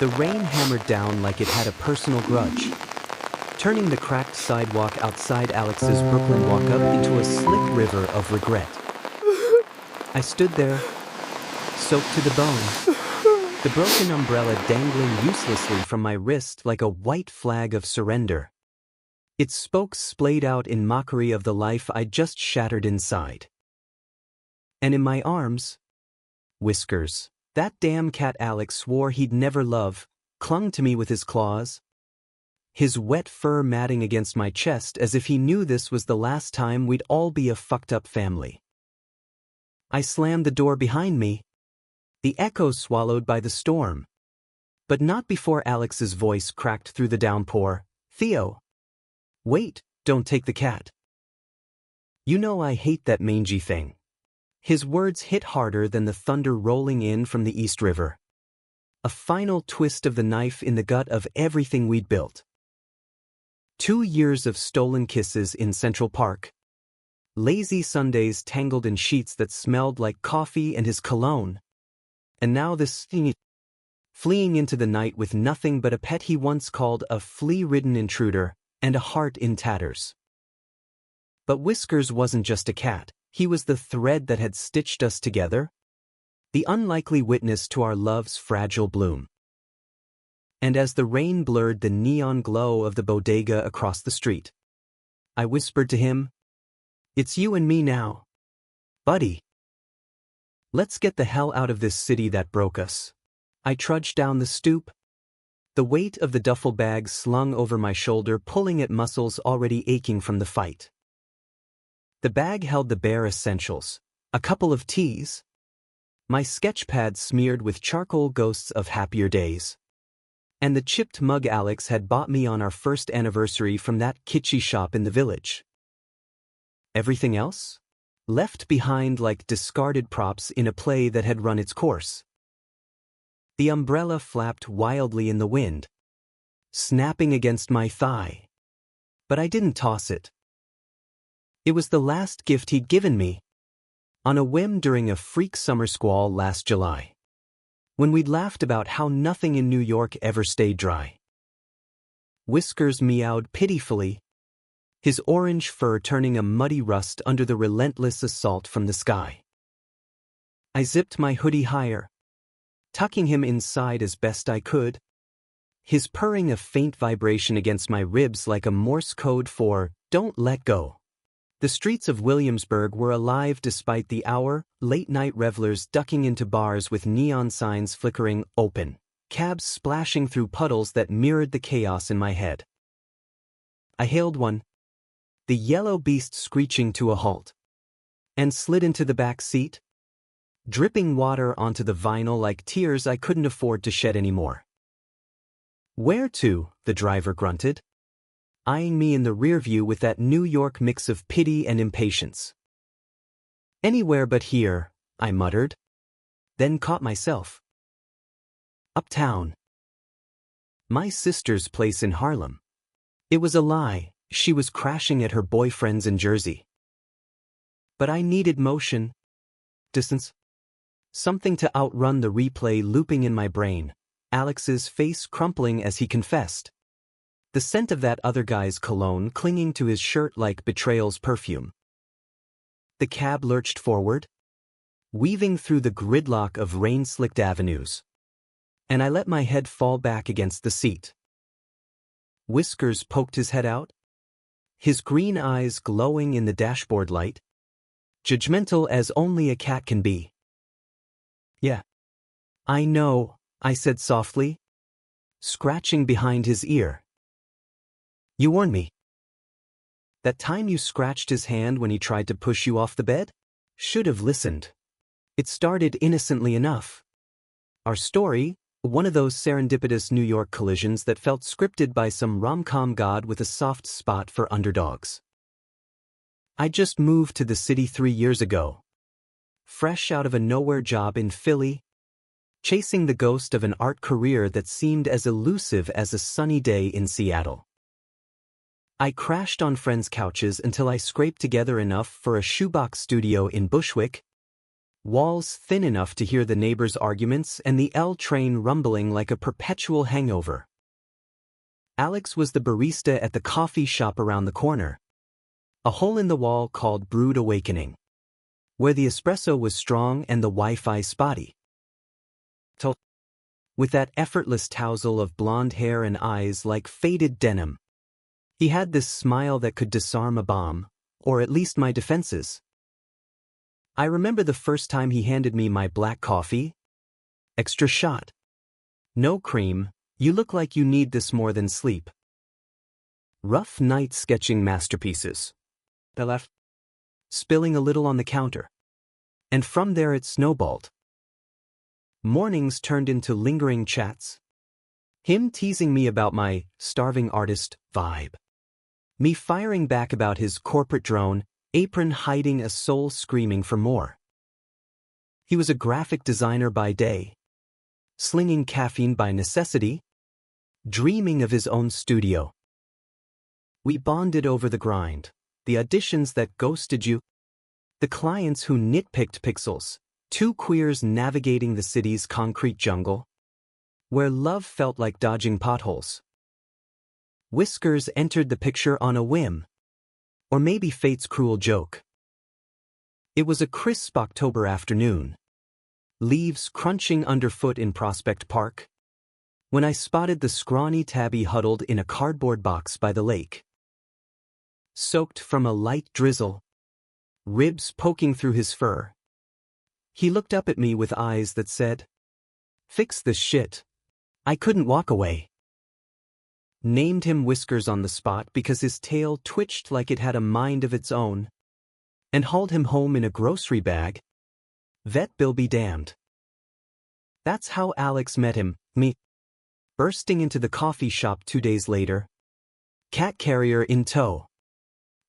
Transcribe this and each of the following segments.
The rain hammered down like it had a personal grudge, turning the cracked sidewalk outside Alex's Brooklyn walk-up into a slick river of regret. I stood there, soaked to the bone, the broken umbrella dangling uselessly from my wrist like a white flag of surrender. Its spokes splayed out in mockery of the life I'd just shattered inside. And in my arms, Whiskers, that damn cat Alex swore he'd never love, clung to me with his claws, his wet fur matting against my chest as if he knew this was the last time we'd all be a fucked-up family. I slammed the door behind me, the echo swallowed by the storm. But not before Alex's voice cracked through the downpour. "Theo! Wait, don't take the cat. You know I hate that mangy thing." His words hit harder than the thunder rolling in from the East River. A final twist of the knife in the gut of everything we'd built. 2 years of stolen kisses in Central Park. Lazy Sundays tangled in sheets that smelled like coffee and his cologne. And now this fleeing into the night with nothing but a pet he once called a flea-ridden intruder and a heart in tatters. But Whiskers wasn't just a cat. He was the thread that had stitched us together, the unlikely witness to our love's fragile bloom. And as the rain blurred the neon glow of the bodega across the street, I whispered to him, "It's you and me now, buddy. Let's get the hell out of this city that broke us." I trudged down the stoop, the weight of the duffel bag slung over my shoulder pulling at muscles already aching from the fight. The bag held the bare essentials, a couple of teas, my sketch pad smeared with charcoal ghosts of happier days, and the chipped mug Alex had bought me on our first anniversary from that kitschy shop in the village. Everything else? Left behind like discarded props in a play that had run its course. The umbrella flapped wildly in the wind, snapping against my thigh. But I didn't toss it. It was the last gift he'd given me, on a whim during a freak summer squall last July, when we'd laughed about how nothing in New York ever stayed dry. Whiskers meowed pitifully, his orange fur turning a muddy rust under the relentless assault from the sky. I zipped my hoodie higher, tucking him inside as best I could, his purring a faint vibration against my ribs like a Morse code for, "Don't let go." The streets of Williamsburg were alive despite the hour, late-night revelers ducking into bars with neon signs flickering "open," cabs splashing through puddles that mirrored the chaos in my head. I hailed one, the yellow beast screeching to a halt, and slid into the back seat, dripping water onto the vinyl like tears I couldn't afford to shed anymore. "Where to?" the driver grunted, eyeing me in the rearview with that New York mix of pity and impatience. "Anywhere but here," I muttered, then caught myself. "Uptown. My sister's place in Harlem." It was a lie, she was crashing at her boyfriend's in Jersey. But I needed motion, distance, something to outrun the replay looping in my brain, Alex's face crumpling as he confessed. The scent of that other guy's cologne clinging to his shirt like betrayal's perfume. The cab lurched forward, weaving through the gridlock of rain-slicked avenues, and I let my head fall back against the seat. Whiskers poked his head out, his green eyes glowing in the dashboard light, judgmental as only a cat can be. "Yeah. I know," I said softly, scratching behind his ear. "You warned me. That time you scratched his hand when he tried to push you off the bed? Should have listened. It started innocently enough. Our story, one of those serendipitous New York collisions that felt scripted by some rom-com god with a soft spot for underdogs. I just moved to the city 3 years ago, fresh out of a nowhere job in Philly, chasing the ghost of an art career that seemed as elusive as a sunny day in Seattle. I crashed on friends' couches until I scraped together enough for a shoebox studio in Bushwick, Walls thin enough to hear the neighbors' arguments and the L train rumbling like a perpetual hangover. Alex was the barista at the coffee shop around the corner. A hole in the wall called Brewed Awakening, where the espresso was strong and the Wi-Fi spotty. With that effortless tousle of blonde hair and eyes like faded denim. He had this smile that could disarm a bomb, or at least my defenses. I remember the first time he handed me my black coffee. Extra shot. No cream, you look like you need this more than sleep. Rough night sketching masterpieces. I left, spilling a little on the counter. And from there it snowballed. Mornings turned into lingering chats. Him teasing me about my starving artist vibe. Me firing back about his corporate drone, apron hiding a soul screaming for more. He was a graphic designer by day, slinging caffeine by necessity, dreaming of his own studio. We bonded over the grind, the auditions that ghosted you, the clients who nitpicked pixels, two queers navigating the city's concrete jungle, where love felt like dodging potholes. Whiskers entered the picture on a whim, or maybe fate's cruel joke. It was a crisp October afternoon, leaves crunching underfoot in Prospect Park, when I spotted the scrawny tabby huddled in a cardboard box by the lake. Soaked from a light drizzle, ribs poking through his fur. He looked up at me with eyes that said, "Fix this shit." I couldn't walk away. Named him Whiskers on the spot because his tail twitched like it had a mind of its own, and hauled him home in a grocery bag. Vet bill be damned. That's how Alex met him, me. Bursting into the coffee shop 2 days later, cat carrier in tow,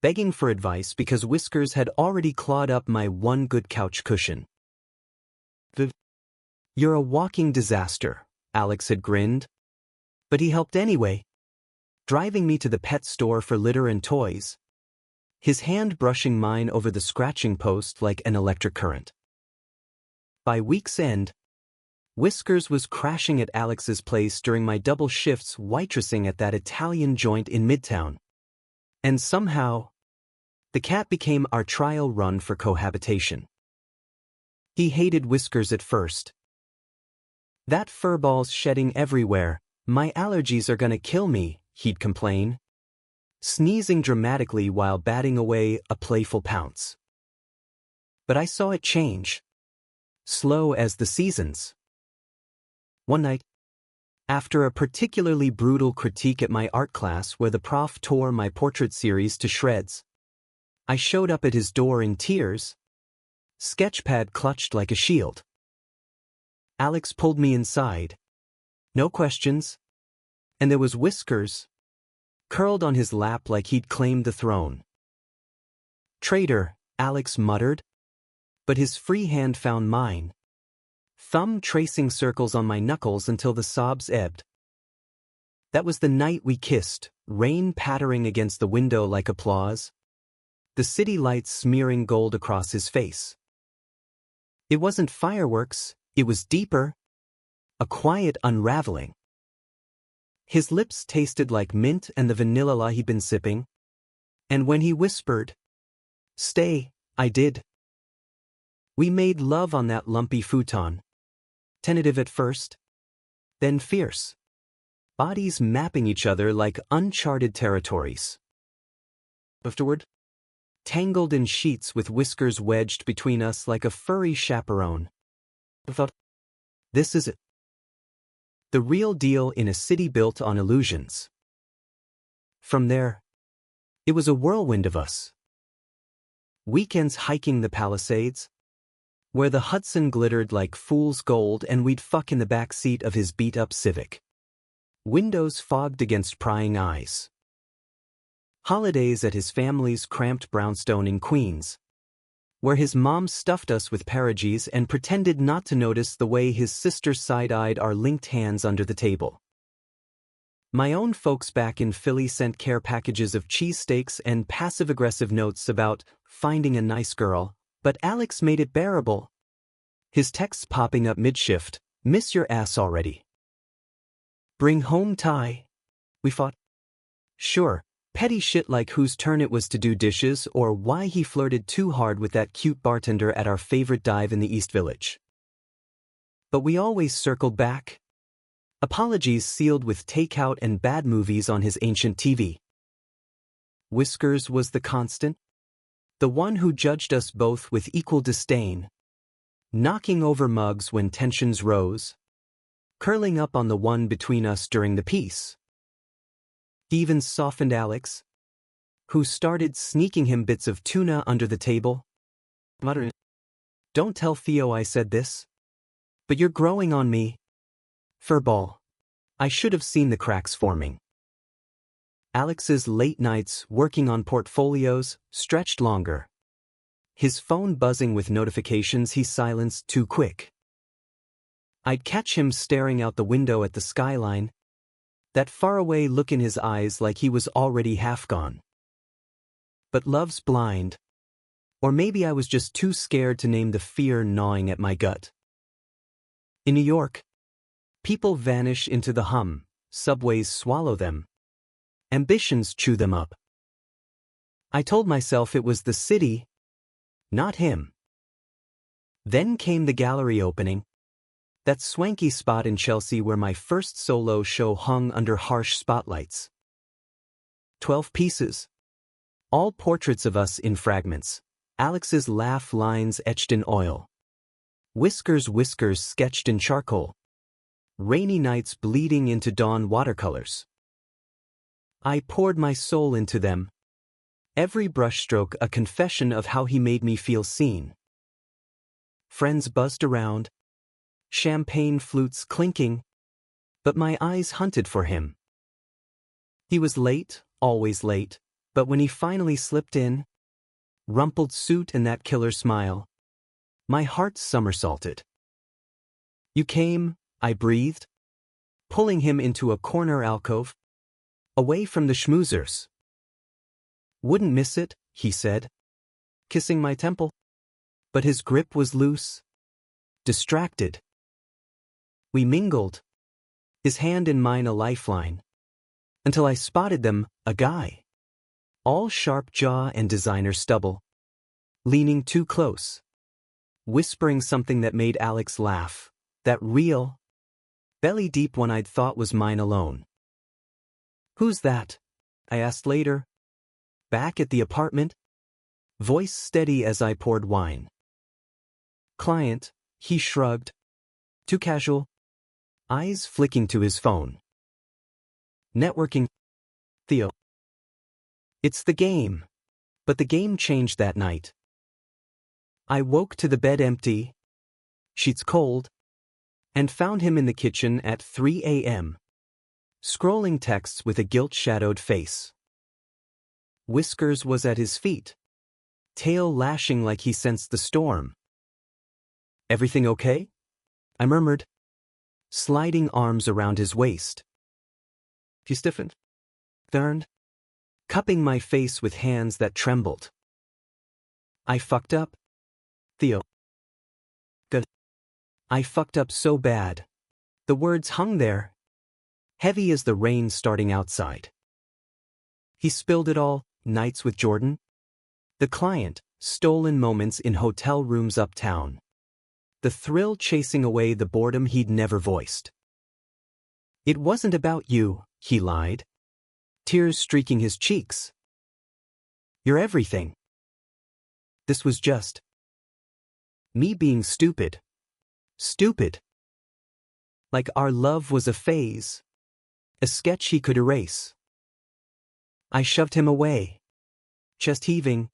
begging for advice because Whiskers had already clawed up my one good couch cushion. "You're a walking disaster," Alex had grinned. But he helped anyway, driving me to the pet store for litter and toys, his hand brushing mine over the scratching post like an electric current. By week's end, Whiskers was crashing at Alex's place during my double shifts waitressing at that Italian joint in Midtown. And somehow, the cat became our trial run for cohabitation. He hated Whiskers at first. "That furball's shedding everywhere, my allergies are gonna kill me," he'd complain, sneezing dramatically while batting away a playful pounce. But I saw it change, slow as the seasons. One night, after a particularly brutal critique at my art class where the prof tore my portrait series to shreds, I showed up at his door in tears, sketchpad clutched like a shield. Alex pulled me inside. No questions. And there was Whiskers, curled on his lap like he'd claimed the throne. "Traitor," Alex muttered, but his free hand found mine, thumb tracing circles on my knuckles until the sobs ebbed. That was the night we kissed, rain pattering against the window like applause, the city lights smearing gold across his face. It wasn't fireworks, it was deeper, a quiet unraveling. His lips tasted like mint and the vanilla he'd been sipping, and when he whispered, "Stay," I did. We made love on that lumpy futon, tentative at first, then fierce, bodies mapping each other like uncharted territories. Afterward, tangled in sheets with Whiskers wedged between us like a furry chaperone. I thought, this is it. The real deal in a city built on illusions. From there, it was a whirlwind of us. Weekends hiking the Palisades, where the Hudson glittered like fool's gold and we'd fuck in the back seat of his beat-up Civic. Windows fogged against prying eyes. Holidays at his family's cramped brownstone in Queens, where his mom stuffed us with perogies and pretended not to notice the way his sister side-eyed our linked hands under the table. My own folks back in Philly sent care packages of cheesesteaks and passive-aggressive notes about finding a nice girl, but Alex made it bearable. His texts popping up mid-shift. Miss your ass already. Bring home Ty. We fought. Sure, petty shit like whose turn it was to do dishes or why he flirted too hard with that cute bartender at our favorite dive in the East Village. But we always circled back. Apologies sealed with takeout and bad movies on his ancient TV. Whiskers was the constant. The one who judged us both with equal disdain. Knocking over mugs when tensions rose. Curling up on the one between us during the peace. Even softened Alex, who started sneaking him bits of tuna under the table, muttering, "Don't tell Theo I said this. But you're growing on me. Furball. I should have seen the cracks forming." Alex's late nights working on portfolios stretched longer. His phone buzzing with notifications he silenced too quick. I'd catch him staring out the window at the skyline, that faraway look in his eyes like he was already half gone. But love's blind. Or maybe I was just too scared to name the fear gnawing at my gut. In New York, people vanish into the hum, subways swallow them. Ambitions chew them up. I told myself it was the city, not him. Then came the gallery opening. That swanky spot in Chelsea where my first solo show hung under harsh spotlights. 12 pieces. All portraits of us in fragments. Alex's laugh lines etched in oil. Whiskers sketched in charcoal. Rainy nights bleeding into dawn watercolors. I poured my soul into them. Every brushstroke a confession of how he made me feel seen. Friends buzzed around. Champagne flutes clinking. But my eyes hunted for him. He was late, always late, but when he finally slipped in, rumpled suit and that killer smile, my heart somersaulted. You came, I breathed, pulling him into a corner alcove, away from the schmoozers. Wouldn't miss it, he said, kissing my temple. But his grip was loose, distracted. We mingled, his hand in mine a lifeline, until I spotted them, a guy. All sharp jaw and designer stubble. Leaning too close. Whispering something that made Alex laugh, that real, belly-deep one I'd thought was mine alone. Who's that? I asked later. Back at the apartment? Voice steady as I poured wine. Client, he shrugged. Too casual. Eyes flicking to his phone. Networking. Theo. It's the game. But the game changed that night. I woke to the bed empty, sheets cold, and found him in the kitchen at 3 a.m., scrolling texts with a guilt-shadowed face. Whiskers was at his feet, tail lashing like he sensed the storm. Everything okay? I murmured, sliding arms around his waist. He stiffened, turned, cupping my face with hands that trembled. I fucked up, Theo. Good. I fucked up so bad. The words hung there, heavy as the rain starting outside. He spilled it all, nights with Jordan. The client, stolen moments in hotel rooms uptown. The thrill chasing away the boredom he'd never voiced. It wasn't about you, he lied. Tears streaking his cheeks. You're everything. This was just me being stupid. Stupid. Like our love was a phase. A sketch he could erase. I shoved him away. Chest heaving.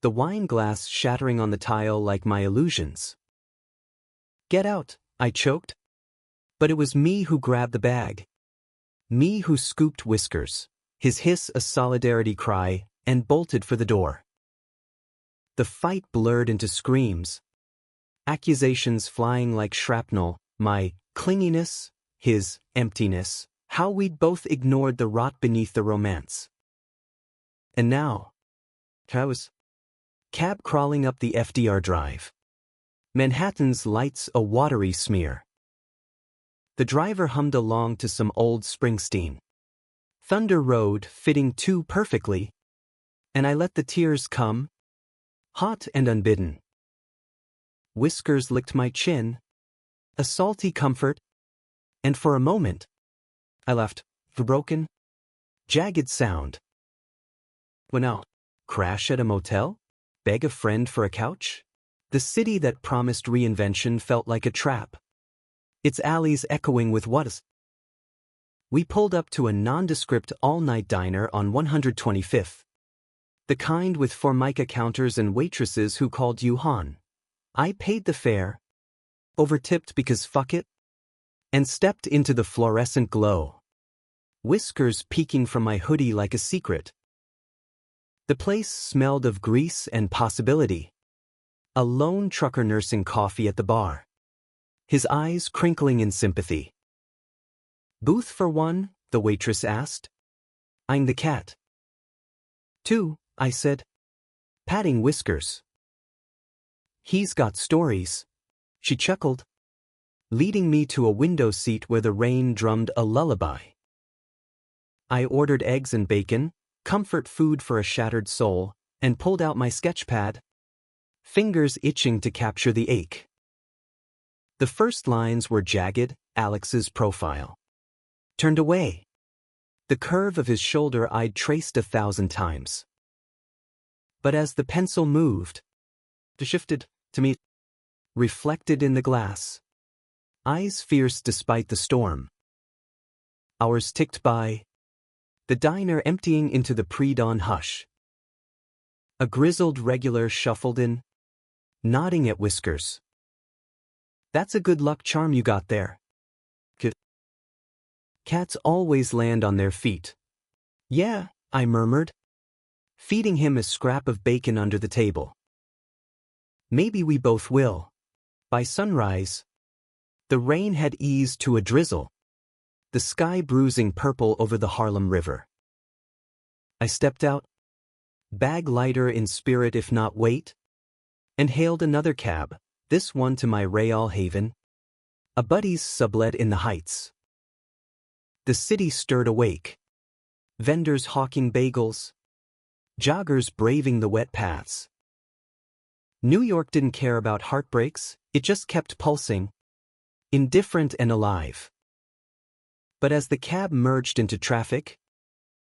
The wine glass shattering on the tile like my illusions. Get out, I choked. But it was me who grabbed the bag. Me who scooped Whiskers, his hiss a solidarity cry, and bolted for the door. The fight blurred into screams. Accusations flying like shrapnel, my clinginess, his emptiness, how we'd both ignored the rot beneath the romance. And now, I was cab crawling up the FDR drive. Manhattan's lights a watery smear. The driver hummed along to some old Springsteen. Thunder Road fitting too perfectly, and I let the tears come, hot and unbidden. Whiskers licked my chin, a salty comfort, and for a moment, I left the broken, jagged sound. When I'll crash at a motel? Beg a friend for a couch? The city that promised reinvention felt like a trap, its alleys echoing with what? We pulled up to a nondescript all-night diner on 125th. The kind with Formica counters and waitresses who called you hon. I paid the fare, overtipped because fuck it, and stepped into the fluorescent glow. Whiskers peeking from my hoodie like a secret. The place smelled of grease and possibility. A lone trucker nursing coffee at the bar, his eyes crinkling in sympathy. Booth for one? The waitress asked. I'm the cat. Two, I said, patting Whiskers. He's got stories, she chuckled, leading me to a window seat where the rain drummed a lullaby. I ordered eggs and bacon, comfort food for a shattered soul, and pulled out my sketch pad, fingers itching to capture the ache. The first lines were jagged, Alex's profile. Turned away. The curve of his shoulder I'd traced 1,000 times. But as the pencil moved, it shifted to me, reflected in the glass, eyes fierce despite the storm. Hours ticked by, the diner emptying into the pre-dawn hush. A grizzled regular shuffled in, nodding at Whiskers. That's a good luck charm you got there. Cats always land on their feet. Yeah, I murmured, feeding him a scrap of bacon under the table. Maybe we both will. By sunrise, the rain had eased to a drizzle, the sky bruising purple over the Harlem River. I stepped out, bag lighter in spirit if not weight, and hailed another cab, this one to my Real haven, a buddy's sublet in the Heights. The city stirred awake. Vendors hawking bagels, joggers braving the wet paths. New York didn't care about heartbreaks, it just kept pulsing, indifferent and alive. But as the cab merged into traffic,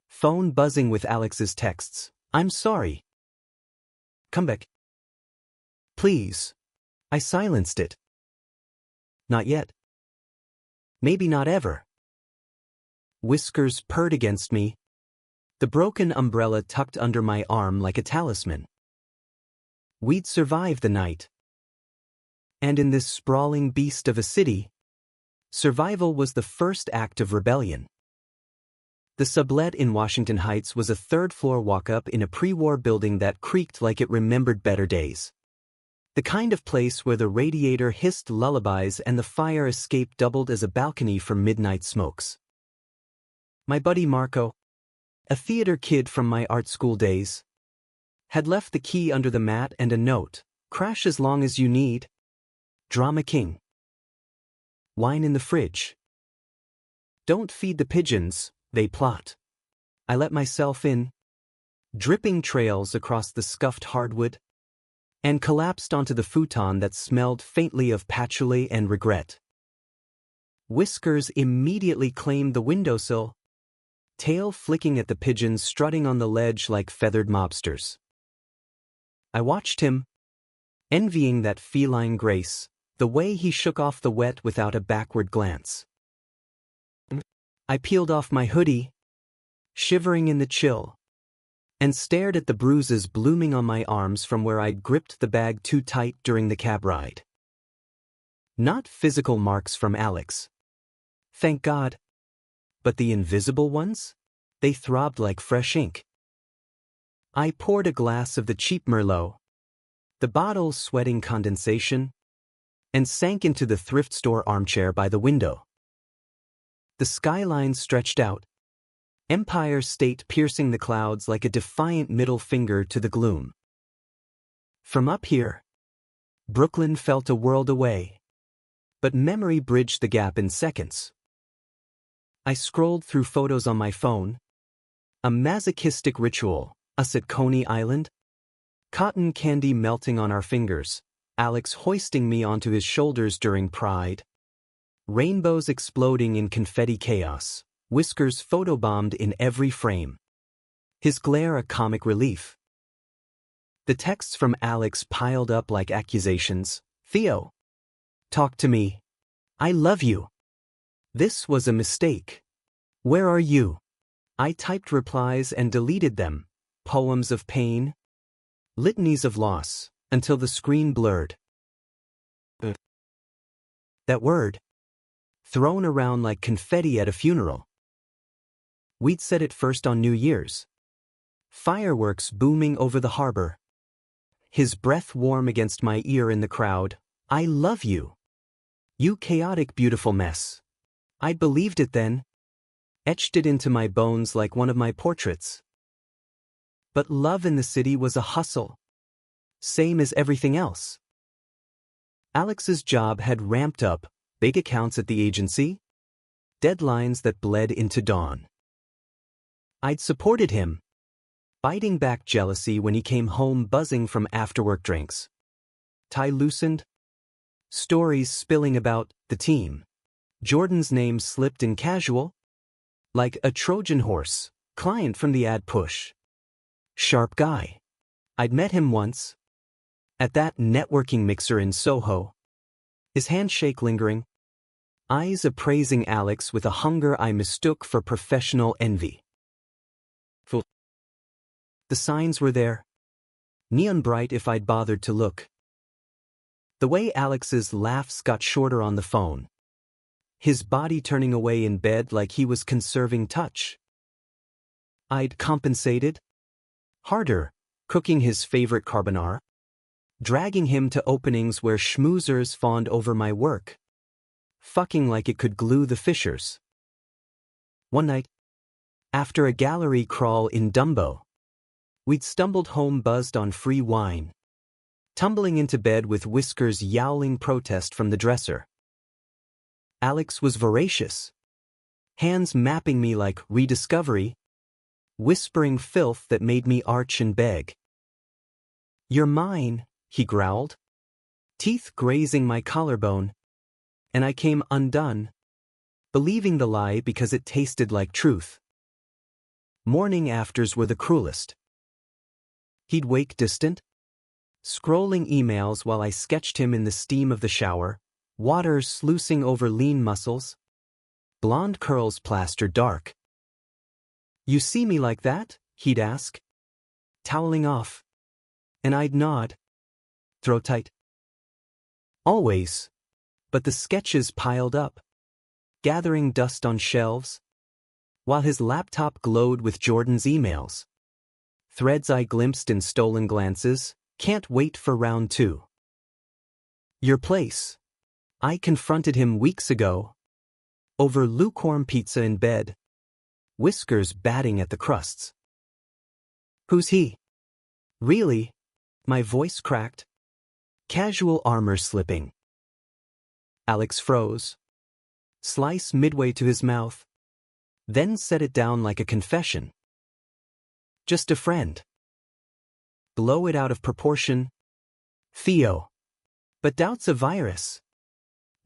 phone buzzing with Alex's texts, I'm sorry. Come back. Please. I silenced it. Not yet. Maybe not ever. Whiskers purred against me, the broken umbrella tucked under my arm like a talisman. We'd survive the night. And in this sprawling beast of a city, survival was the first act of rebellion. The sublet in Washington Heights was a third-floor walk-up in a pre-war building that creaked like it remembered better days. The kind of place where the radiator hissed lullabies and the fire escape doubled as a balcony for midnight smokes. My buddy Marco, a theater kid from my art school days, had left the key under the mat and a note, crash as long as you need. Drama king. Wine in the fridge. Don't feed the pigeons, they plot. I let myself in, dripping trails across the scuffed hardwood, and collapsed onto the futon that smelled faintly of patchouli and regret. Whiskers immediately claimed the windowsill, tail flicking at the pigeons strutting on the ledge like feathered mobsters. I watched him, envying that feline grace, the way he shook off the wet without a backward glance. I peeled off my hoodie, shivering in the chill, and stared at the bruises blooming on my arms from where I'd gripped the bag too tight during the cab ride. Not physical marks from Alex. Thank God. But the invisible ones? They throbbed like fresh ink. I poured a glass of the cheap Merlot, the bottle sweating condensation, and sank into the thrift store armchair by the window. The skyline stretched out, Empire State piercing the clouds like a defiant middle finger to the gloom. From up here, Brooklyn felt a world away. But memory bridged the gap in seconds. I scrolled through photos on my phone. A masochistic ritual, us at Coney Island. Cotton candy melting on our fingers, Alex hoisting me onto his shoulders during Pride. Rainbows exploding in confetti chaos, whiskers photobombed in every frame. His glare a comic relief. The texts from Alex piled up like accusations. Theo. Talk to me. I love you. This was a mistake. Where are you? I typed replies and deleted them. Poems of pain. Litanies of loss, until the screen blurred. That word. Thrown around like confetti at a funeral. We'd said it first on New Year's. Fireworks booming over the harbor. His breath warm against my ear in the crowd. I love you. You chaotic beautiful mess. I'd believed it then. Etched it into my bones like one of my portraits. But love in the city was a hustle. Same as everything else. Alex's job had ramped up, big accounts at the agency. Deadlines that bled into dawn. I'd supported him. Biting back jealousy when he came home buzzing from after-work drinks. Tie loosened. Stories spilling about the team. Jordan's name slipped in casual. Like a Trojan horse, client from the ad push. Sharp guy. I'd met him once. At that networking mixer in Soho. His handshake lingering. Eyes appraising Alex with a hunger I mistook for professional envy. The signs were there. Neon bright if I'd bothered to look. The way Alex's laughs got shorter on the phone. His body turning away in bed like he was conserving touch. I'd compensated. Harder, cooking his favorite carbonara. Dragging him to openings where schmoozers fawned over my work. Fucking like it could glue the fissures. One night, after a gallery crawl in Dumbo, we'd stumbled home buzzed on free wine. Tumbling into bed with whiskers yowling protest from the dresser. Alex was voracious. Hands mapping me like rediscovery. Whispering filth that made me arch and beg. You're mine, he growled. Teeth grazing my collarbone. And I came undone. Believing the lie because it tasted like truth. Morning afters were the cruelest. He'd wake distant. Scrolling emails while I sketched him in the steam of the shower. Water sluicing over lean muscles. Blonde curls plastered dark. You see me like that? He'd ask. Toweling off. And I'd nod. Throw tight. Always. But the sketches piled up. Gathering dust on shelves. While his laptop glowed with Jordan's emails. Threads I glimpsed in stolen glances. Can't wait for round 2. Your place. I confronted him weeks ago. Over lukewarm pizza in bed. Whiskers batting at the crusts. Who's he? Really? My voice cracked. Casual armor slipping. Alex froze. Slice midway to his mouth. Then set it down like a confession. Just a friend. Blow it out of proportion. Theo. But doubt's a virus.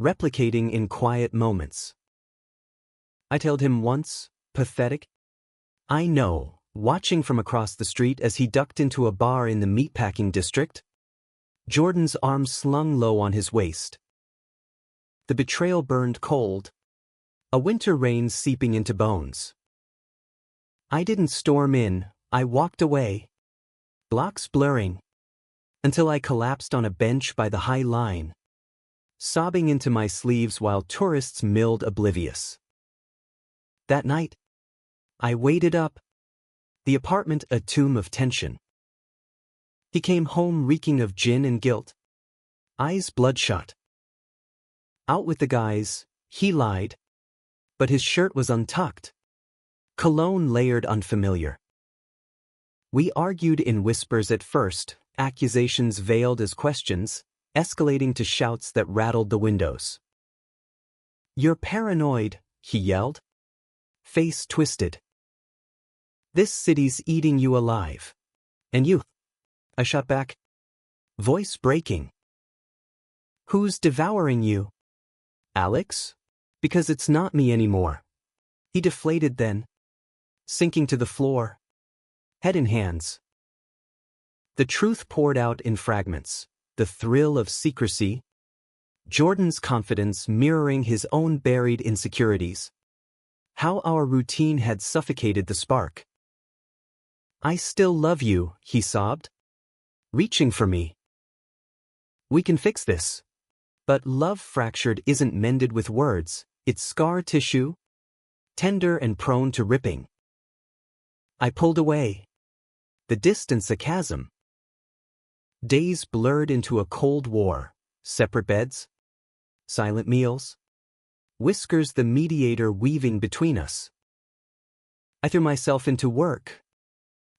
Replicating in quiet moments. I told him once, pathetic. I know, watching from across the street as he ducked into a bar in the meatpacking district. Jordan's arms slung low on his waist. The betrayal burned cold. A winter rain seeping into bones. I didn't storm in, I walked away. Blocks blurring. Until I collapsed on a bench by the High Line. Sobbing into my sleeves while tourists milled oblivious. That night, I waited up. The apartment a tomb of tension. He came home reeking of gin and guilt. Eyes bloodshot. Out with the guys, he lied. But his shirt was untucked. Cologne layered unfamiliar. We argued in whispers at first, accusations veiled as questions. escalating to shouts that rattled the windows. "You're paranoid," he yelled, face twisted. "This city's eating you alive. And you," I shot back, voice breaking. "Who's devouring you? Alex? Because it's not me anymore." He deflated then, sinking to the floor, head in hands. The truth poured out in fragments, the thrill of secrecy, Jordan's confidence mirroring his own buried insecurities. How our routine had suffocated the spark. "I still love you," he sobbed, reaching for me. "We can fix this." But love fractured isn't mended with words, it's scar tissue, tender and prone to ripping. I pulled away. The distance a chasm. Days blurred into a cold war, separate beds, silent meals, whiskers the mediator weaving between us. I threw myself into work,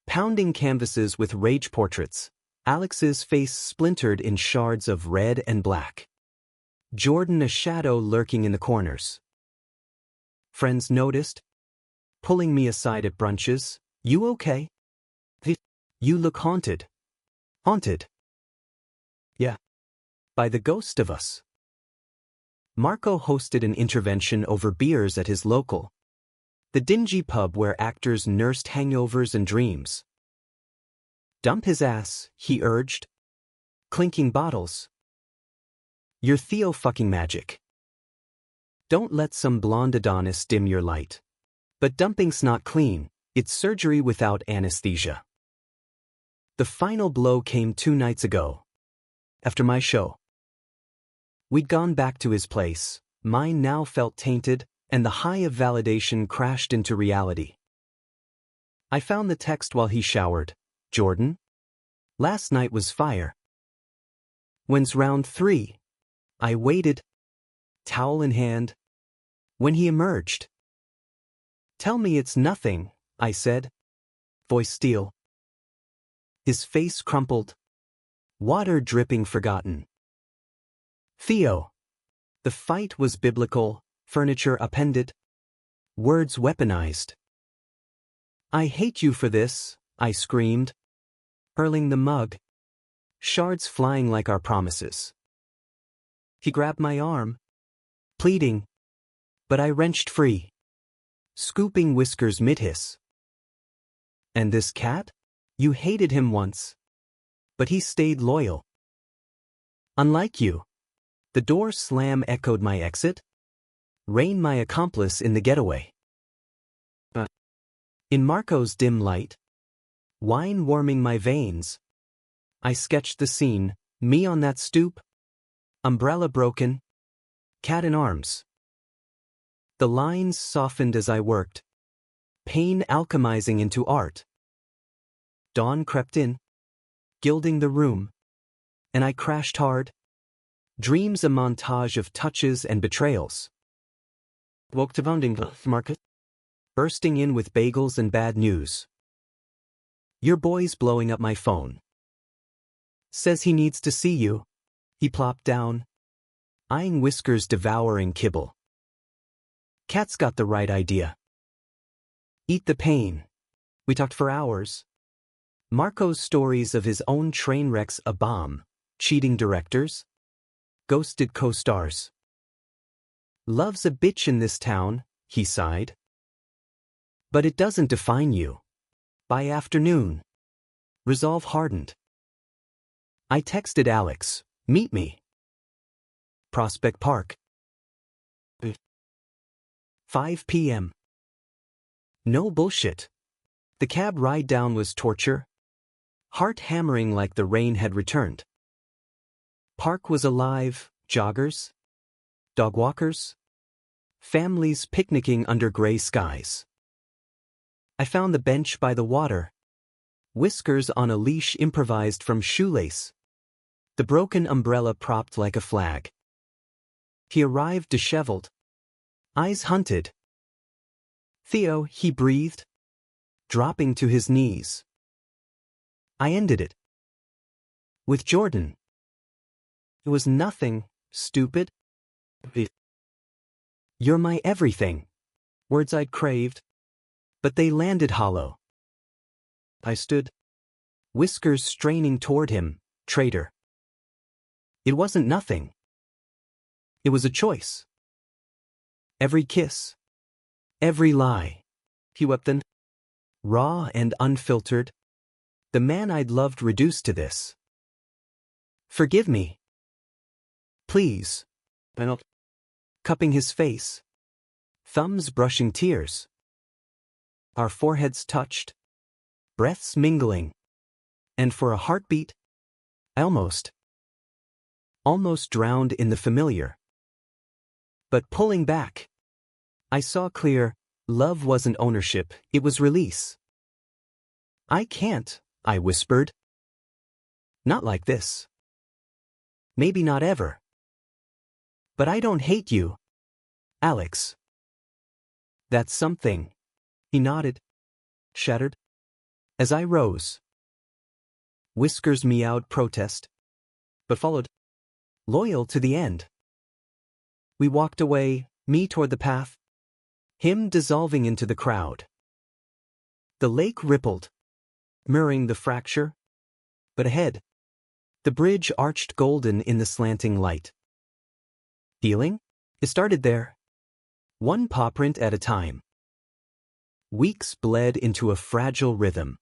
pounding canvases with rage portraits, Alex's face splintered in shards of red and black. Jordan a shadow lurking in the corners. Friends noticed, pulling me aside at brunches. "You okay? You look haunted." Haunted? Yeah. By the ghost of us. Marco hosted an intervention over beers at his local, the dingy pub where actors nursed hangovers and dreams. "Dump his ass," he urged, clinking bottles. "You're Theo fucking magic. Don't let some blonde Adonis dim your light. But dumping's not clean, it's surgery without anesthesia." The final blow came 2 nights ago. After my show. We'd gone back to his place, mine now felt tainted, and the high of validation crashed into reality. I found the text while he showered. "Jordan? Last night was fire. When's round 3? I waited, towel in hand, when he emerged. "Tell me it's nothing," I said, voice steel. His face crumpled, water dripping forgotten. "Theo." The fight was biblical, furniture appended, words weaponized. "I hate you for this," I screamed, hurling the mug, shards flying like our promises. He grabbed my arm, pleading, but I wrenched free, scooping whiskers mid-hiss. "And this cat? You hated him once. But he stayed loyal. Unlike you." The door slam echoed my exit. Rain my accomplice in the getaway. In Marco's dim light, wine warming my veins, I sketched the scene, me on that stoop, umbrella broken, cat in arms. The lines softened as I worked, pain alchemizing into art. Dawn crept in, gilding the room, and I crashed hard, dreams a montage of touches and betrayals. Woke to bounding market, bursting in with bagels and bad news. "Your boy's blowing up my phone. Says he needs to see you." He plopped down, eyeing whiskers devouring kibble. "Cat's got the right idea. Eat the pain." We talked for hours. Marco's stories of his own train wrecks, a bomb, cheating directors, ghosted co-stars. "Love's a bitch in this town," he sighed. "But it doesn't define you." By afternoon, resolve hardened. I texted Alex, "Meet me. Prospect Park. 5 p.m. No bullshit. The cab ride down was torture, heart hammering like the rain had returned. Park was alive, joggers, dog walkers, families picnicking under gray skies. I found the bench by the water, whiskers on a leash improvised from shoelace, the broken umbrella propped like a flag. He arrived disheveled, eyes hunted. "Theo," he breathed, dropping to his knees. I ended it. With Jordan. It was nothing, stupid. You're my everything. Words I'd craved. But they landed hollow. I stood, whiskers straining toward him, traitor. It wasn't nothing. It was a choice. Every kiss. Every lie. He wept then. Raw and unfiltered. The man I'd loved reduced to this. Forgive me. Please. Penalt. Cupping his face. Thumbs brushing tears. Our foreheads touched. Breaths mingling. And for a heartbeat, I almost drowned in the familiar. But pulling back, I saw clear, love wasn't ownership, it was release. I can't, I whispered. Not like this. Maybe not ever. But I don't hate you, Alex. That's something. He nodded, shattered. As I rose, whiskers meowed protest, but followed, loyal to the end. We walked away, me toward the path, him dissolving into the crowd. The lake rippled, mirroring the fracture, but ahead, the bridge arched golden in the slanting light. Healing? It started there, one paw print at a time. Weeks bled into a fragile rhythm.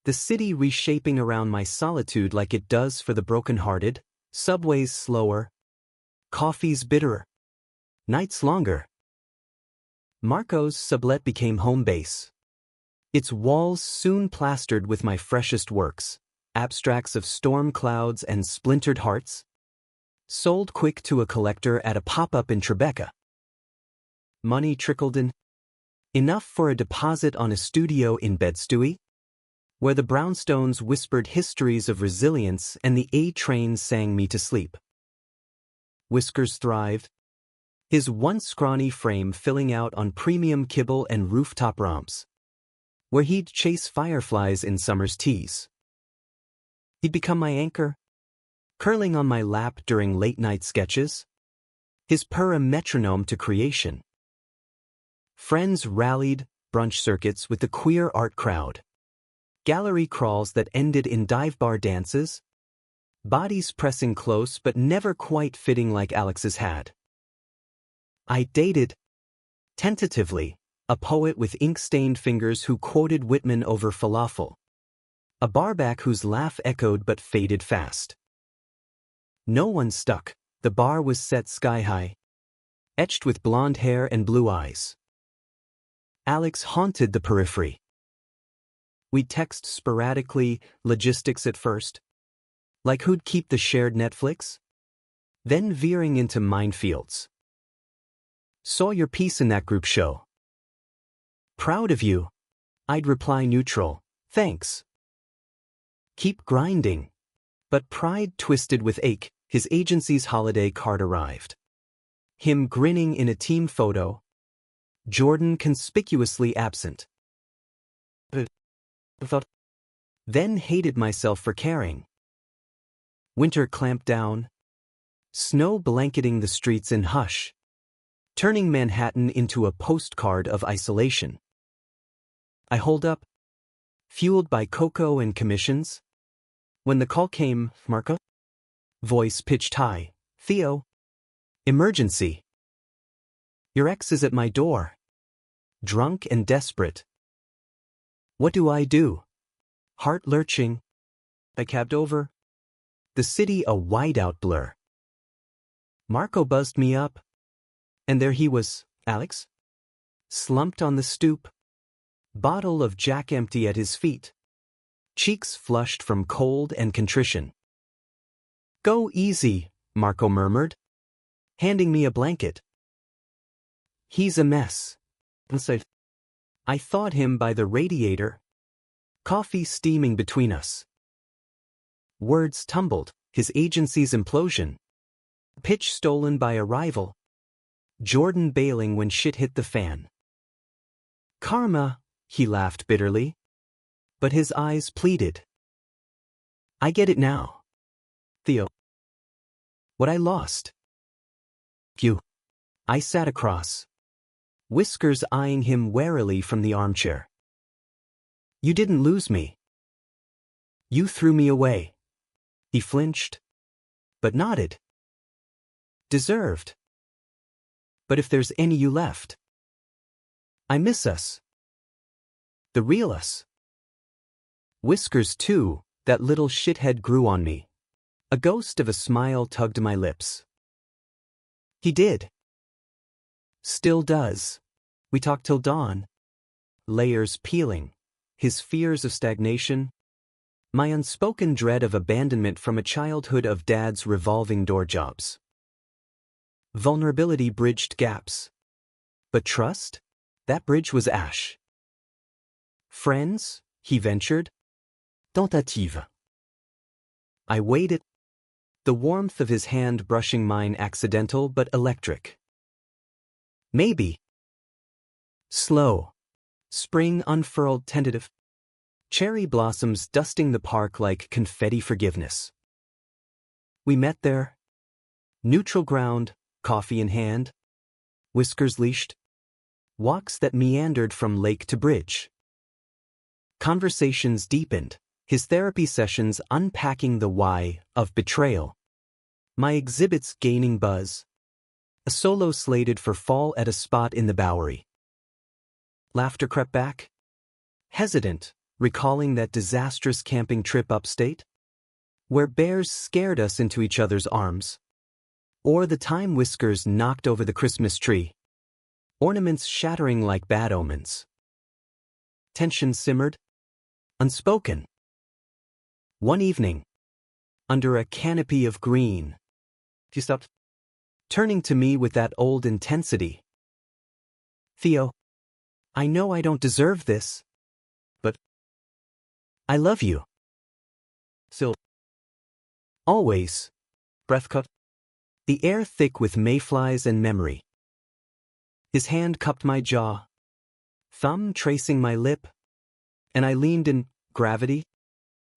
The city reshaping around my solitude like it does for the broken-hearted, subways slower, coffees bitterer, nights longer. Marco's sublet became home base. Its walls soon plastered with my freshest works, abstracts of storm clouds and splintered hearts, sold quick to a collector at a pop-up in Tribeca. Money trickled in, enough for a deposit on a studio in Bed-Stuy, where the brownstones whispered histories of resilience and the A-train sang me to sleep. Whiskers thrived, his once scrawny frame filling out on premium kibble and rooftop romps, where he'd chase fireflies in summer's teas. He'd become my anchor, curling on my lap during late-night sketches, his purr a metronome to creation. Friends rallied, brunch circuits with the queer art crowd. Gallery crawls that ended in dive bar dances, bodies pressing close but never quite fitting like Alex's had. I dated, tentatively, a poet with ink-stained fingers who quoted Whitman over falafel, a barback whose laugh echoed but faded fast. No one stuck, the bar was set sky-high, etched with blonde hair and blue eyes. Alex haunted the periphery. We'd text sporadically, logistics at first, like who'd keep the shared Netflix, then veering into minefields. Saw your piece in that group show. Proud of you. I'd reply neutral, thanks. Keep grinding. But pride twisted with ache, his agency's holiday card arrived. Him grinning in a team photo, Jordan conspicuously absent. Thought, then hated myself for caring. Winter clamped down, snow blanketing the streets in hush, turning Manhattan into a postcard of isolation. I holed up, fueled by cocoa and commissions. When the call came, Marco? Voice pitched high, Theo. Emergency. Your ex is at my door. Drunk and desperate. What do I do? Heart lurching. I cabbed over. The city a whiteout blur. Marco buzzed me up. And there he was, Alex. Slumped on the stoop. Bottle of Jack empty at his feet. Cheeks flushed from cold and contrition. Go easy, Marco murmured, handing me a blanket. He's a mess. Inside. I thawed him by the radiator, coffee steaming between us. Words tumbled, his agency's implosion. Pitch stolen by a rival. Jordan bailing when shit hit the fan. Karma, he laughed bitterly. But his eyes pleaded. I get it now. Theo. What I lost? You. I sat across, Whiskers eyeing him warily from the armchair. You didn't lose me. You threw me away. He flinched, but nodded. Deserved. But if there's any you left, I miss us. The real us. Whiskers too, that little shithead grew on me. A ghost of a smile tugged my lips. He did. Still does. We talked till dawn. Layers peeling. His fears of stagnation. My unspoken dread of abandonment from a childhood of Dad's revolving door jobs. Vulnerability bridged gaps. But trust? That bridge was ash. Friends? He ventured. Tentative. I waited. The warmth of his hand brushing mine accidental but electric. Maybe. Slow. Spring unfurled tentative. Cherry blossoms dusting the park like confetti forgiveness. We met there. Neutral ground, coffee in hand. Whiskers leashed. Walks that meandered from lake to bridge. Conversations deepened, his therapy sessions unpacking the why of betrayal. My exhibits gaining buzz. A solo slated for fall at a spot in the Bowery. Laughter crept back. Hesitant, recalling that disastrous camping trip upstate, where bears scared us into each other's arms. Or the time Whiskers knocked over the Christmas tree. Ornaments shattering like bad omens. Tension simmered. Unspoken. One evening. Under a canopy of green. He stopped. Turning to me with that old intensity. Theo. I know I don't deserve this. But I love you. Still. Always. Breath cut. The air thick with mayflies and memory. His hand cupped my jaw. Thumb tracing my lip. And I leaned in gravity.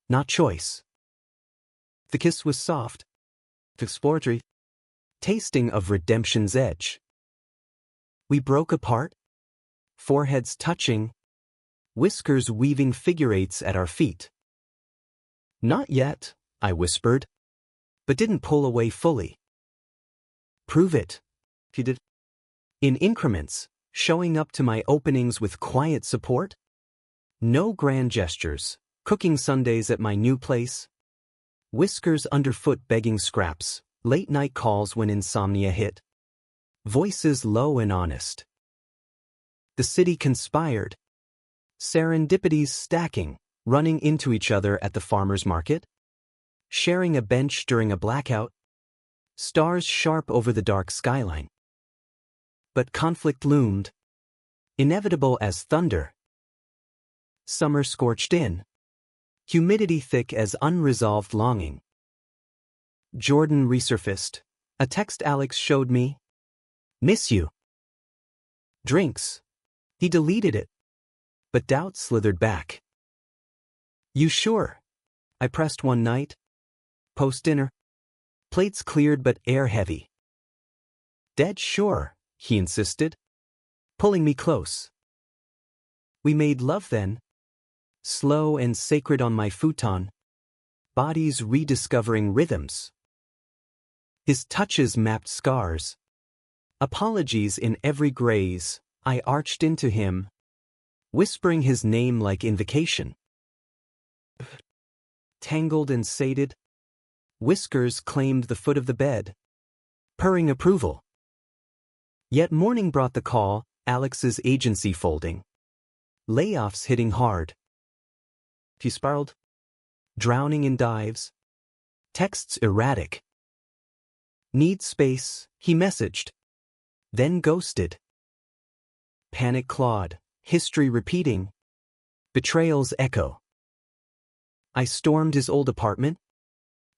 Not choice. The kiss was soft. Exploratory. Tasting of redemption's edge. We broke apart. Foreheads touching. Whiskers weaving figure eights at our feet. Not yet, I whispered, but didn't pull away fully. Prove it. He did. In increments, showing up to my openings with quiet support. No grand gestures, cooking Sundays at my new place. Whiskers underfoot begging scraps, late night calls when insomnia hit. Voices low and honest. The city conspired. Serendipities stacking, running into each other at the farmer's market. Sharing a bench during a blackout. Stars sharp over the dark skyline. But conflict loomed. Inevitable as thunder. Summer scorched in. Humidity thick as unresolved longing. Jordan resurfaced. A text Alex showed me. Miss you. Drinks. He deleted it. But doubt slithered back. You sure? I pressed one night. Post-dinner. Plates cleared but air heavy. Dead sure, he insisted. Pulling me close. We made love then. Slow and sacred on my futon. Bodies rediscovering rhythms. His touches mapped scars. Apologies in every graze, I arched into him, whispering his name like invocation. Tangled and sated, Whiskers claimed the foot of the bed, purring approval. Yet morning brought the call, Alex's agency folding. Layoffs hitting hard. He spiraled, drowning in dives. Texts erratic. Need space, he messaged. Then ghosted. Panic clawed, history repeating. Betrayal's echo. I stormed his old apartment.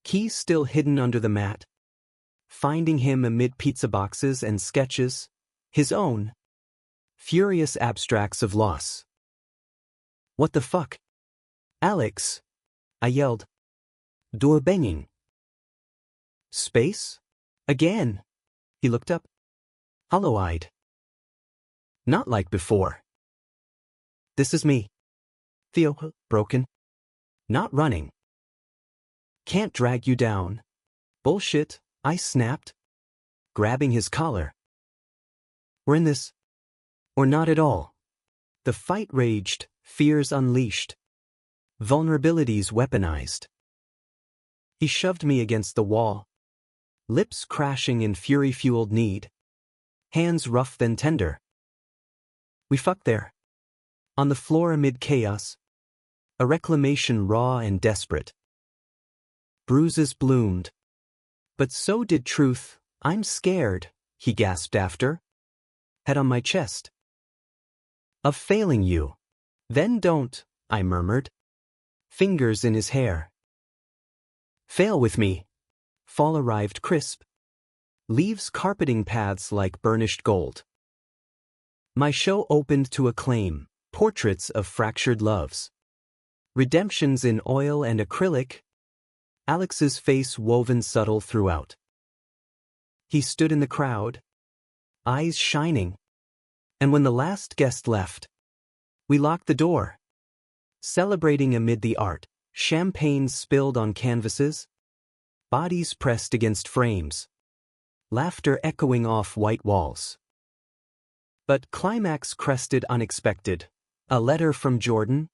Keys still hidden under the mat. Finding him amid pizza boxes and sketches. His own. Furious abstracts of loss. What the fuck? Alex, I yelled. Door banging. Space? Again. He looked up, hollow-eyed. Not like before. This is me. Theo, broken. Not running. Can't drag you down. Bullshit, I snapped, grabbing his collar. We're in this. Or not at all. The fight raged, fears unleashed. Vulnerabilities weaponized. He shoved me against the wall. Lips crashing in fury-fueled need. Hands rough then tender. We fucked there. On the floor amid chaos. A reclamation raw and desperate. Bruises bloomed. But so did truth. I'm scared, he gasped after. Head on my chest. Of failing you. Then don't, I murmured. Fingers in his hair. Fail with me. Fall arrived crisp. Leaves carpeting paths like burnished gold. My show opened to acclaim. Portraits of fractured loves. Redemptions in oil and acrylic. Alex's face woven subtle throughout. He stood in the crowd, eyes shining. And when the last guest left, we locked the door. Celebrating amid the art, champagne spilled on canvases, bodies pressed against frames, laughter echoing off white walls. But climax crested unexpected. A letter from Jordan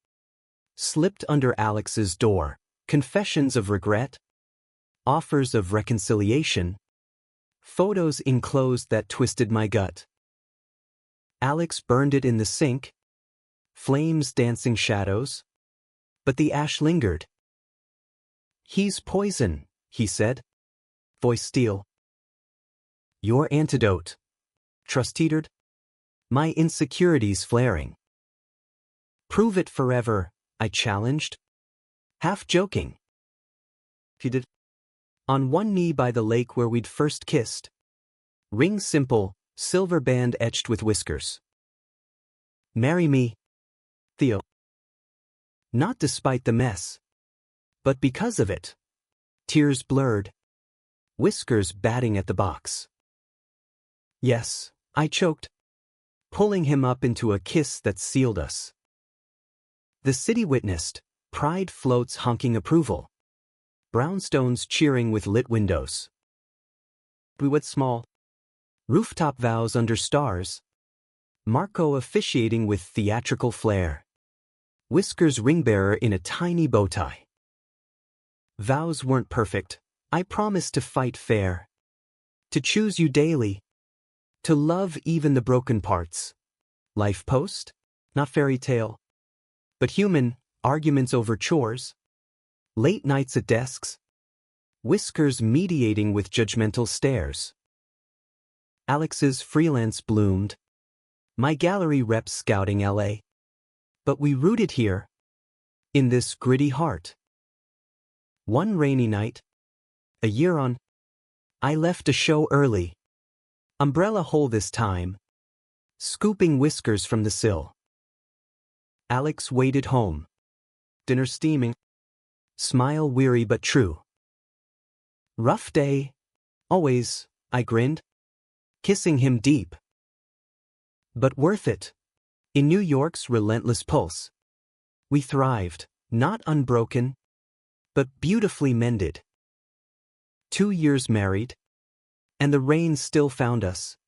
slipped under Alex's door. Confessions of regret, offers of reconciliation, photos enclosed that twisted my gut. Alex burned it in the sink, flames dancing shadows, but the ash lingered. He's poison, he said, voice steel. Your antidote. Trust teetered, my insecurities flaring. Prove it forever, I challenged. Half joking. He did. On one knee by the lake where we'd first kissed. Ring simple, silver band etched with whiskers. Marry me, Theo. Not despite the mess, but because of it. Tears blurred. Whiskers batting at the box. Yes, I choked, pulling him up into a kiss that sealed us. The city witnessed. Pride floats honking approval. Brownstones cheering with lit windows. We went small. Rooftop vows under stars. Marco officiating with theatrical flair. Whiskers ringbearer in a tiny bow tie. Vows weren't perfect. I promised to fight fair. To choose you daily. To love even the broken parts. Life post? Not fairy tale. But human. Arguments over chores, late nights at desks, whiskers mediating with judgmental stares. Alex's freelance bloomed, my gallery reps scouting LA. But we rooted here, in this gritty heart. One rainy night, a year on, I left a show early, umbrella hole this time, scooping whiskers from the sill. Alex waited home. Dinner steaming. Smile weary but true. Rough day. Always, I grinned. Kissing him deep. But worth it. In New York's relentless pulse. We thrived, not unbroken, but beautifully mended. 2 years married. And the rain still found us.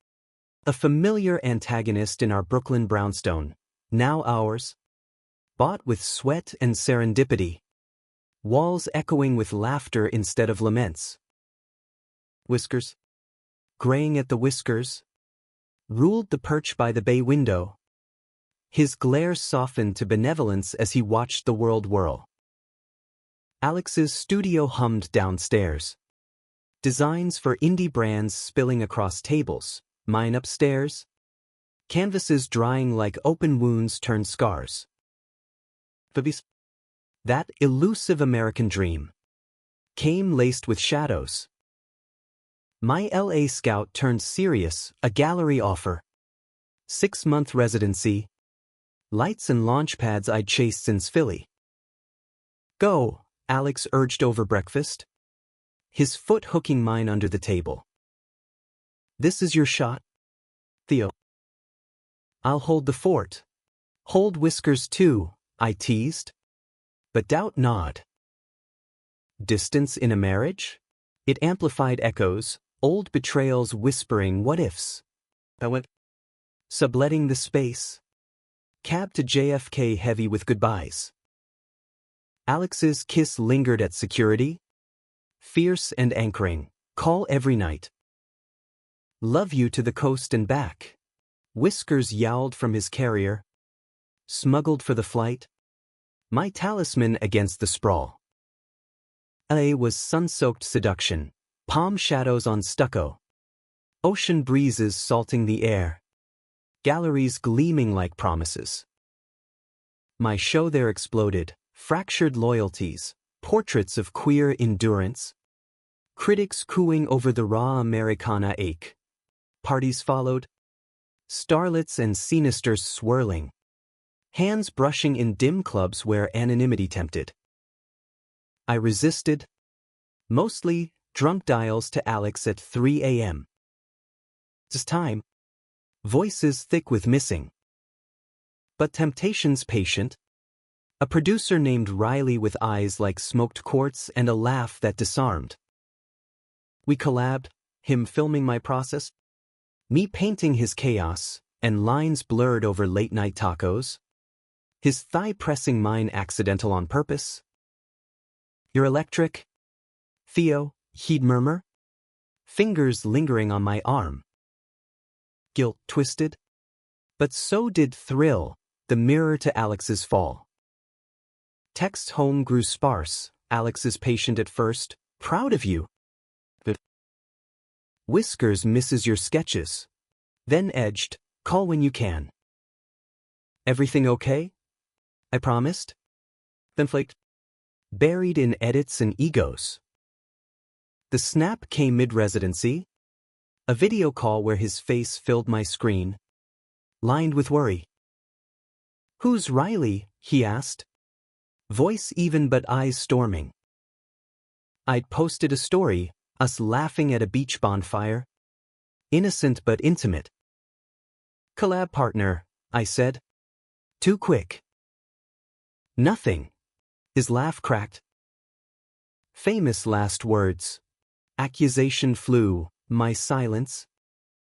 A familiar antagonist in our Brooklyn brownstone, now ours. Bought with sweat and serendipity. Walls echoing with laughter instead of laments. Whiskers. Graying at the whiskers. Ruled the perch by the bay window. His glare softened to benevolence as he watched the world whirl. Alex's studio hummed downstairs. Designs for indie brands spilling across tables. Mine upstairs. Canvases drying like open wounds turned scars. That elusive American dream came laced with shadows. My LA scout turned serious, a gallery offer. 6-month residency. Lights and launch pads I'd chased since Philly. Go, Alex urged over breakfast. His foot hooking mine under the table. This is your shot, Theo. I'll hold the fort. Hold Whiskers too, I teased. But doubt not. Distance in a marriage? It amplified echoes, old betrayals whispering what-ifs. I went subletting the space. Cab to JFK heavy with goodbyes. Alex's kiss lingered at security. Fierce and anchoring, call every night. Love you to the coast and back. Whiskers yowled from his carrier. Smuggled for the flight. My talisman against the sprawl. LA was sun-soaked seduction, palm shadows on stucco. Ocean breezes salting the air. Galleries gleaming like promises. My show there exploded, fractured loyalties, portraits of queer endurance. Critics cooing over the raw Americana ache. Parties followed. Starlets and sinisters swirling. Hands brushing in dim clubs where anonymity tempted. I resisted. Mostly, drunk dials to Alex at 3 a.m. It's time. Voices thick with missing. But temptation's patient. A producer named Riley with eyes like smoked quartz and a laugh that disarmed. We collabed, him filming my process, me painting his chaos, and lines blurred over late-night tacos. His thigh pressing mine accidental on purpose. You're electric, Theo, he'd murmur. Fingers lingering on my arm. Guilt twisted. But so did thrill, the mirror to Alex's fall. Texts home grew sparse, Alex is patient at first, proud of you. But Whiskers misses your sketches. Then edged, call when you can. Everything okay? I promised. Then flaked. Buried in edits and egos. The snap came mid-residency. A video call where his face filled my screen. Lined with worry. Who's Riley? He asked. Voice even but eyes storming. I'd posted a story, us laughing at a beach bonfire. Innocent but intimate. Collab partner, I said. Too quick. Nothing. His laugh cracked. Famous last words. Accusation flew, my silence.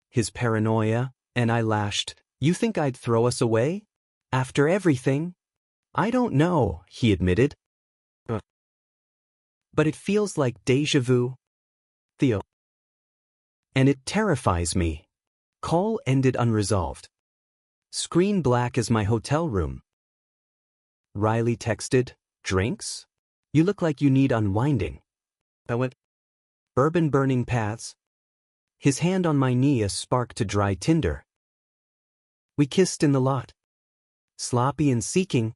His paranoia, and I lashed. You think I'd throw us away? After everything? I don't know, he admitted. But it feels like déjà vu. Theo. And it terrifies me. Call ended unresolved. Screen black as my hotel room. Riley texted, drinks? You look like you need unwinding. I went, bourbon burning paths. His hand on my knee a spark to dry tinder. We kissed in the lot. Sloppy and seeking.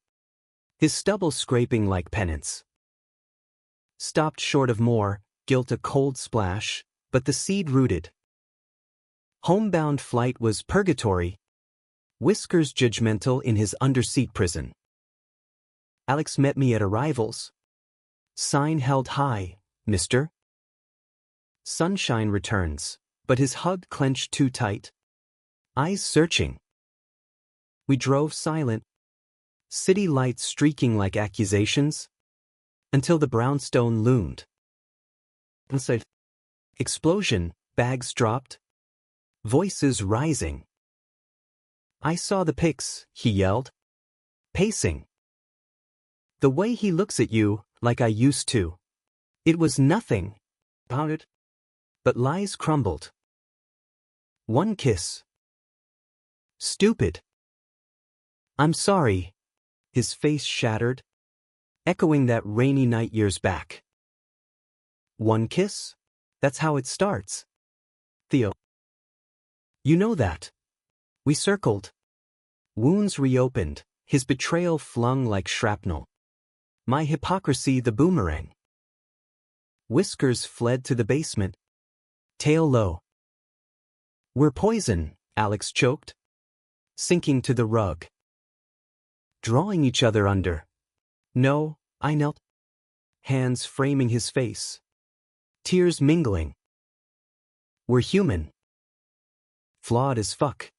His stubble scraping like penance. Stopped short of more, guilt a cold splash, but the seed rooted. Homebound flight was purgatory. Whiskers judgmental in his underseat prison. Alex met me at arrivals. Sign held high, mister. Sunshine returns, but his hug clenched too tight. Eyes searching. We drove silent. City lights streaking like accusations. Until the brownstone loomed. Inside. Explosion, bags dropped. Voices rising. I saw the pics, he yelled. Pacing. The way he looks at you, like I used to. It was nothing. About it. But lies crumbled. One kiss. Stupid. I'm sorry. His face shattered. Echoing that rainy night years back. One kiss? That's how it starts. Theo. You know that. We circled. Wounds reopened, his betrayal flung like shrapnel. My hypocrisy the boomerang. Whiskers fled to the basement. Tail low. We're poison, Alex choked. Sinking to the rug. Drawing each other under. No, I knelt. Hands framing his face. Tears mingling. We're human. flawed as fuck.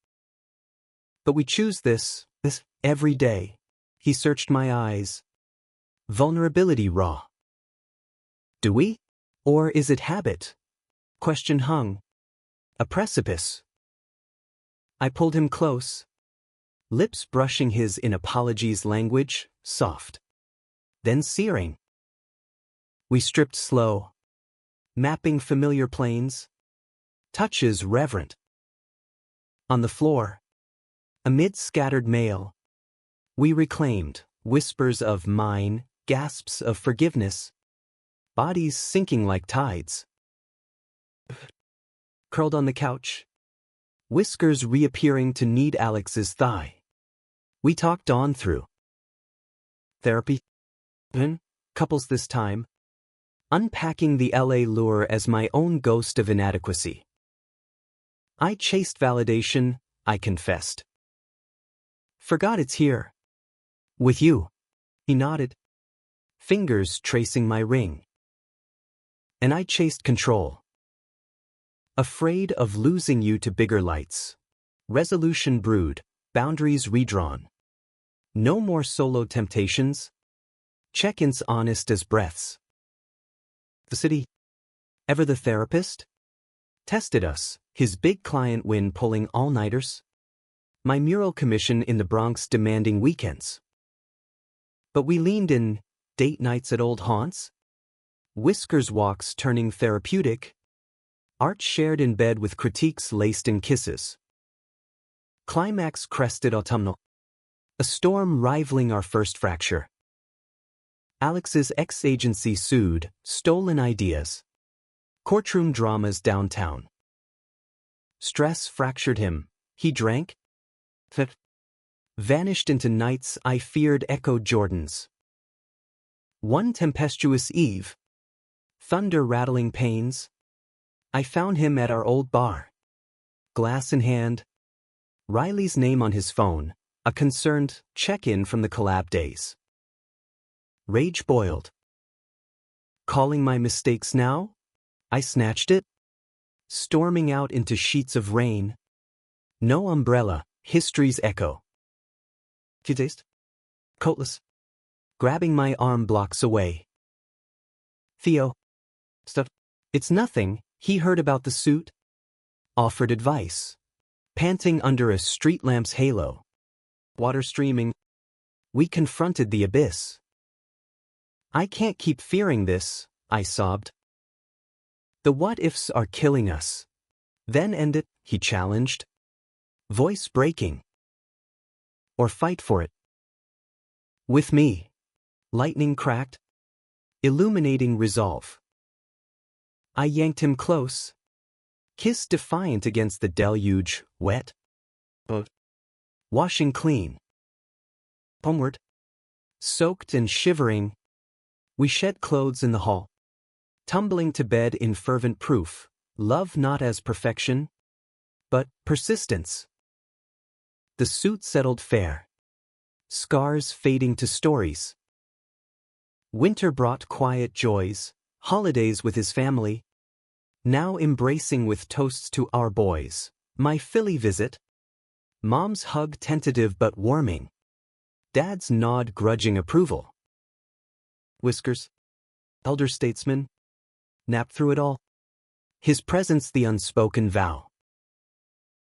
But we choose this every day. He searched my eyes. Vulnerability raw. Do we? Or is it habit? Question hung. A precipice. I pulled him close. Lips brushing his in apologies language, soft. Then searing. We stripped slow. Mapping familiar planes. Touches reverent. On the floor. Amid scattered mail. We reclaimed whispers of mine, gasps of forgiveness. Bodies sinking like tides. Curled on the couch. Whiskers reappearing to knead Alex's thigh. We talked on through. Therapy. Couples this time. Unpacking the LA lure as my own ghost of inadequacy. I chased validation, I confessed. Forgot it's here. With you. He nodded. Fingers tracing my ring. And I chased control. Afraid of losing you to bigger lights. Resolution brewed, boundaries redrawn. No more solo temptations. Check-ins honest as breaths. The city. Ever the therapist? Tested us, his big client win pulling all-nighters. My mural commission in the Bronx demanding weekends. But we leaned in, date nights at old haunts. Whiskers walks turning therapeutic. Art shared in bed with critiques laced in kisses. Climax crested autumnal. A storm rivaling our first fracture. Alex's ex-agency sued, stolen ideas. Courtroom dramas downtown. Stress fractured him. He drank. Vanished into nights I feared echoed Jordan's. One tempestuous eve. Thunder rattling panes. I found him at our old bar. Glass in hand. Riley's name on his phone, a concerned check-in from the collab days. Rage boiled. Calling my mistakes now? I snatched it. Storming out into sheets of rain. No umbrella, history's echo. Taste? Coatless. Grabbing my arm blocks away. Theo. Stuff. It's nothing, he heard about the suit. Offered advice. Panting under a street lamp's halo. Water streaming. We confronted the abyss. I can't keep fearing this, I sobbed. The what-ifs are killing us. Then end it, he challenged. Voice breaking. Or fight for it. With me. Lightning cracked. Illuminating resolve. I yanked him close. Kiss defiant against the deluge, wet. Washing clean. Homeward. Soaked and shivering. We shed clothes in the hall. Tumbling to bed in fervent proof, love not as perfection, but persistence. The suit settled fair. Scars fading to stories. Winter brought quiet joys, holidays with his family. Now embracing with toasts to our boys. My Philly visit. Mom's hug tentative but warming. Dad's nod grudging approval. Whiskers. Elder statesman. Nap through it all. His presence the unspoken vow.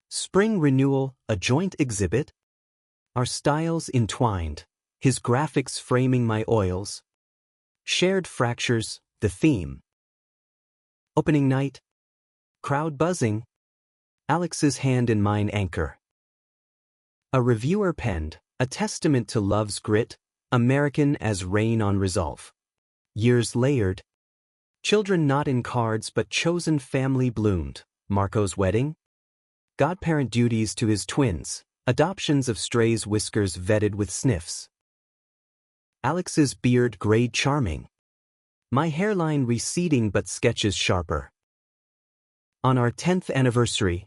Spring renewal, a joint exhibit. Our styles entwined. His graphics framing my oils. Shared fractures, the theme. Opening night. Crowd buzzing. Alex's hand in mine anchor. A reviewer penned, a testament to love's grit, American as rain on resolve. Years layered. Children not in cards but chosen family bloomed. Marco's wedding. Godparent duties to his twins. Adoptions of strays whiskers vetted with sniffs. Alex's beard grayed charming. My hairline receding but sketches sharper. On our 10th anniversary.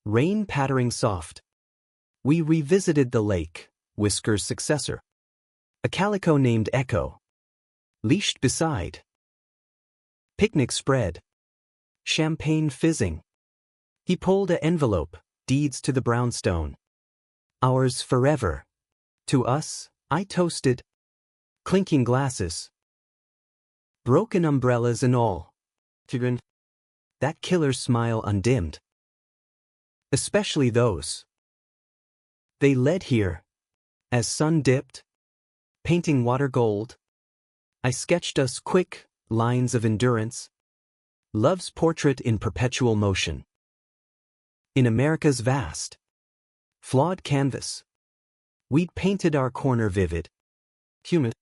Rain pattering soft. We revisited the lake, Whisker's successor. A calico named Echo. Leashed beside. Picnic spread. Champagne fizzing. He pulled a envelope, deeds to the brownstone. Ours forever. To us, I toasted. Clinking glasses. Broken umbrellas and all. That killer's smile undimmed. Especially those. They led here. As sun dipped. Painting water gold. I sketched us quick lines of endurance. Love's portrait in perpetual motion. In America's vast, flawed canvas. We'd painted our corner vivid. Human.